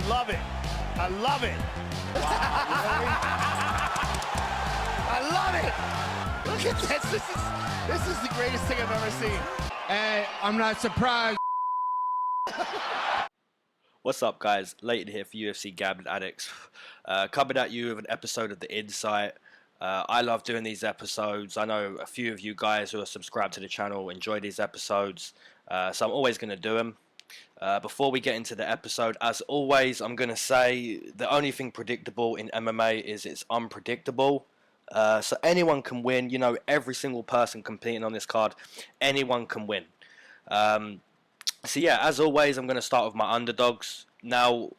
love it. I love it. I love it. Look at this. This is the greatest thing I've ever seen. Hey, I'm not surprised. What's up, guys? Leighton here for UFC Gambling Addicts. Coming at you with an episode of The Insight. I love doing these episodes. I know a few of you guys who are subscribed to the channel enjoy these episodes, so I'm always going to do them. Before we get into the episode, as always, I'm going to say the only thing predictable in MMA is it's unpredictable. So anyone can win. You know, every single person competing on this card, anyone can win. So yeah, as always, I'm going to start with my underdogs. Now,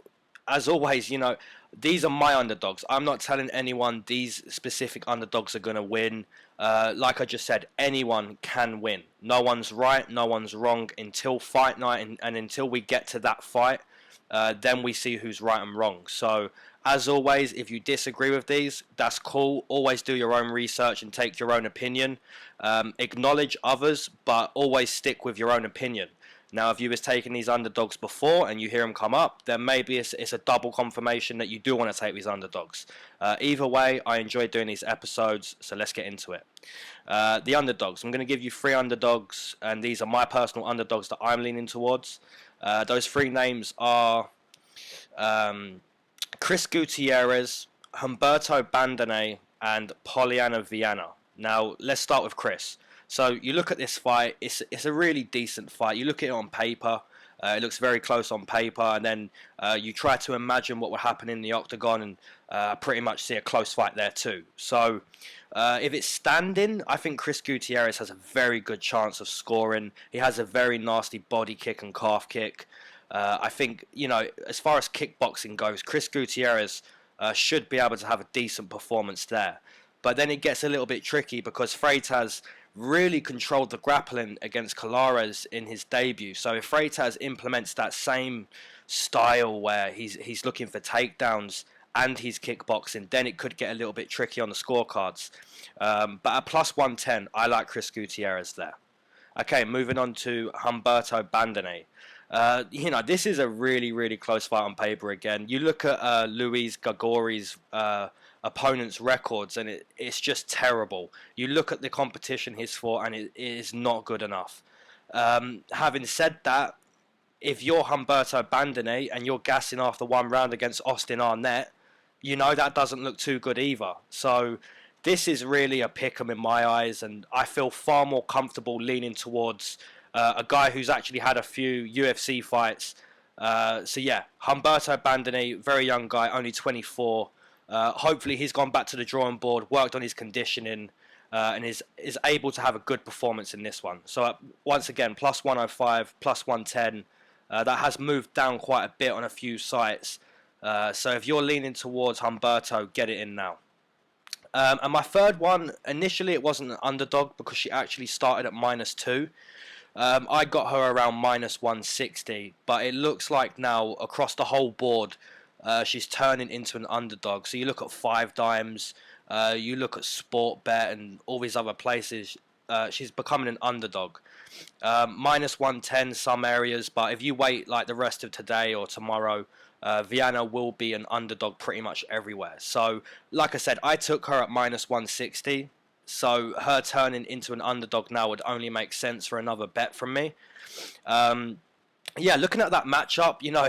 as always, you know, these are my underdogs. I'm not telling anyone these specific underdogs are going to win. Like I just said, anyone can win. No one's right, no one's wrong until fight night, and until we get to that fight, then we see who's right and wrong. So, as always, if you disagree with these, that's cool. Always do your own research and take your own opinion. Acknowledge others, but always stick with your own opinion. Now, if you was taking these underdogs before and you hear them come up, then maybe it's a double confirmation that you do want to take these underdogs. Either way, I enjoy doing these episodes, so let's get into it. The underdogs. I'm going to give you 3 underdogs, and these are my personal underdogs that I'm leaning towards. Those 3 names are Chris Gutierrez, Humberto Bandenet, and Poliana Viana. Now, let's start with Chris. So you look at this fight, it's a really decent fight. You look at it on paper, it looks very close on paper, and then you try to imagine what would happen in the octagon, and pretty much see a close fight there too. So if it's standing, I think Chris Gutierrez has a very good chance of scoring. He has a very nasty body kick and calf kick. I think, you know, as far as kickboxing goes, Chris Gutierrez should be able to have a decent performance there. But then it gets a little bit tricky because Freitas really controlled the grappling against Colares in his debut. So if Freitas implements that same style where he's looking for takedowns and he's kickboxing, then it could get a little bit tricky on the scorecards. But at plus 110, I like Chris Gutierrez there. Okay, moving on to Humberto Bandenet. You know, this is a really, really close fight on paper again. You look at Luis Gregori's opponent's records, and it's just terrible. You look at the competition he's fought, and it is not good enough. Having said that, if you're Humberto Bandenet and you're gassing after 1 round against Austin Arnett, you know that doesn't look too good either. So this is really a pick-em in my eyes, and I feel far more comfortable leaning towards a guy who's actually had a few UFC fights. So yeah, Humberto Bandenet, very young guy, only 24. Hopefully he's gone back to the drawing board, worked on his conditioning, and is able to have a good performance in this one. So once again, plus 105, plus 110. That has moved down quite a bit on a few sites. So if you're leaning towards Humberto, get it in now. And my third one, initially it wasn't an underdog because she actually started at -2. I got her around minus 160, but it looks like now across the whole board, she's turning into an underdog. So you look at 5 Dimes, you look at Sportbet and all these other places, she's becoming an underdog. Minus 110 some areas, but if you wait like the rest of today or tomorrow, Viana will be an underdog pretty much everywhere. So like I said, I took her at minus 160. So her turning into an underdog now would only make sense for another bet from me. Yeah, looking at that matchup, you know,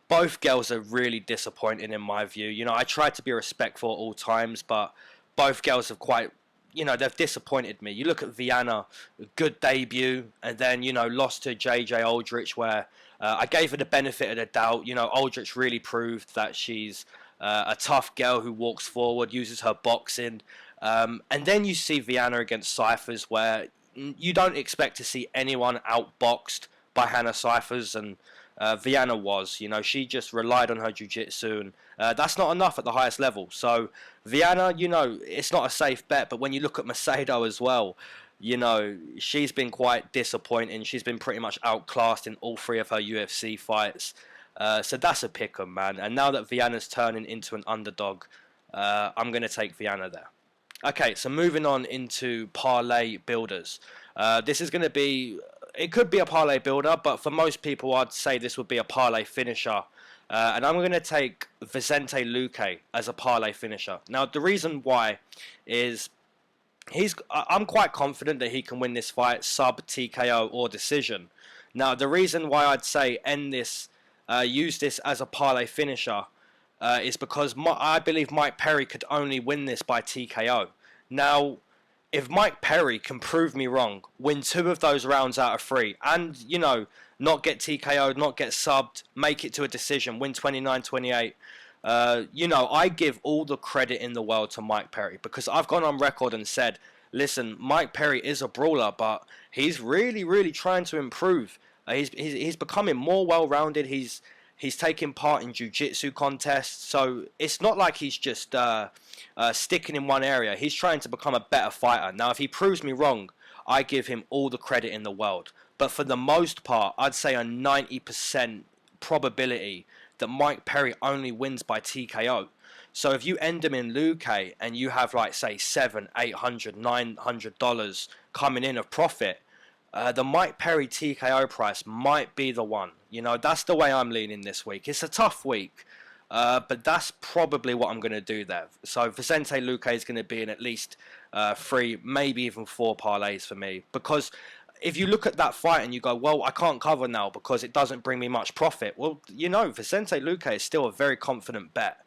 both girls are really disappointing in my view. You know, I tried to be respectful at all times, but both girls have quite, you know, they've disappointed me. You look at Viana, good debut, and then, you know, lost to JJ Aldrich, where I gave her the benefit of the doubt. You know, Aldrich really proved that she's a tough girl who walks forward, uses her boxing. And then you see Viana against Cyphers, where you don't expect to see anyone outboxed by Hannah Cyphers, and Viana was. You know, she just relied on her jiu-jitsu, and that's not enough at the highest level. So Viana, you know, it's not a safe bet, but when you look at Macedo as well, you know, she's been quite disappointing. She's been pretty much outclassed in all 3 of her UFC fights. So that's a pick-em, man. And now that Viana's turning into an underdog, I'm going to take Viana there. Okay, so moving on into parlay builders. This is going to be, it could be a parlay builder, but for most people I'd say this would be a parlay finisher. and I'm going to take Vicente Luque as a parlay finisher. Now, the reason why is I'm quite confident that he can win this fight sub, TKO, or decision. Now, the reason why I'd say use this as a parlay finisher is because I believe Mike Perry could only win this by TKO. Now, if Mike Perry can prove me wrong, win 2 of those rounds out of 3, and, you know, not get TKO'd, not get subbed, make it to a decision, win 29-28, you know, I give all the credit in the world to Mike Perry, because I've gone on record and said, listen, Mike Perry is a brawler, but he's really, really trying to improve. He's becoming more well-rounded. He's taking part in jiu-jitsu contests, so it's not like he's just sticking in one area. He's trying to become a better fighter. Now, if he proves me wrong, I give him all the credit in the world. But for the most part, I'd say a 90% probability that Mike Perry only wins by TKO. So if you end him in Luque and you have, like, say, $700, $800, $900 coming in of profit, the Mike Perry TKO price might be the one. You know, that's the way I'm leaning this week. It's a tough week, but that's probably what I'm going to do there. So Vicente Luque is going to be in at least 3, maybe even 4 parlays for me. Because if you look at that fight and you go, well, I can't cover now because it doesn't bring me much profit. Well, you know, Vicente Luque is still a very confident bet.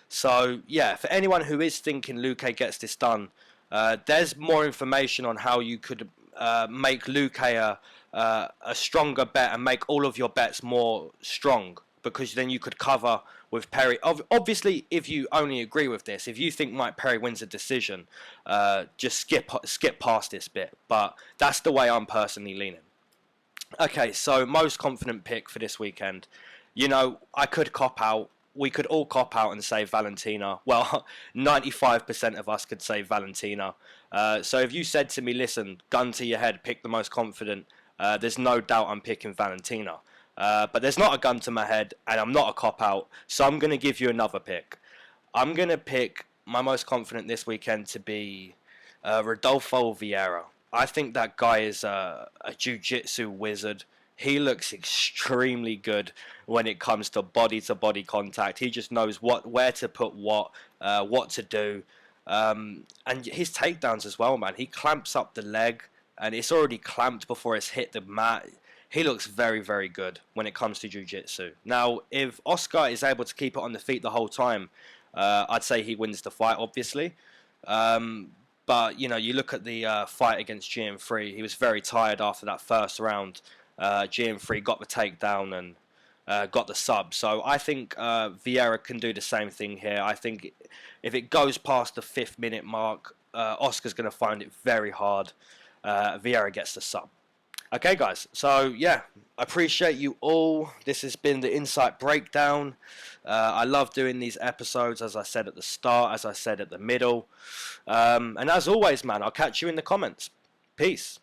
So, yeah, for anyone who is thinking Luque gets this done, there's more information on how you could make Luque a stronger bet and make all of your bets more strong, because then you could cover with Perry. Obviously, if you only agree with this, if you think Mike Perry wins a decision, just skip past this bit. But that's the way I'm personally leaning. Okay, so most confident pick for this weekend. You know, I could cop out. We could all cop out and say Valentina. Well, 95% of us could say Valentina. So if you said to me, listen, gun to your head, pick the most confident, there's no doubt I'm picking Valentina. But there's not a gun to my head, and I'm not a cop out, so I'm going to give you another pick. I'm going to pick my most confident this weekend to be Rodolfo Vieira. I think that guy is a jiu-jitsu wizard. He looks extremely good when it comes to body-to-body contact. He just knows where to put what to do. And his takedowns as well, man. He clamps up the leg, and it's already clamped before it's hit the mat. He looks very, very good when it comes to jiu-jitsu. Now, if Oscar is able to keep it on the feet the whole time, I'd say he wins the fight, obviously. But, you know, you look at the fight against GM3, he was very tired after that first round. GM3 got the takedown and got the sub. So I think Vieira can do the same thing here. I think if it goes past the 5th minute mark, Oscar's going to find it very hard. Vieira gets the sub. Okay, guys. So, yeah, I appreciate you all. This has been the Insight Breakdown. I love doing these episodes, as I said at the start, as I said at the middle. And as always, man, I'll catch you in the comments. Peace.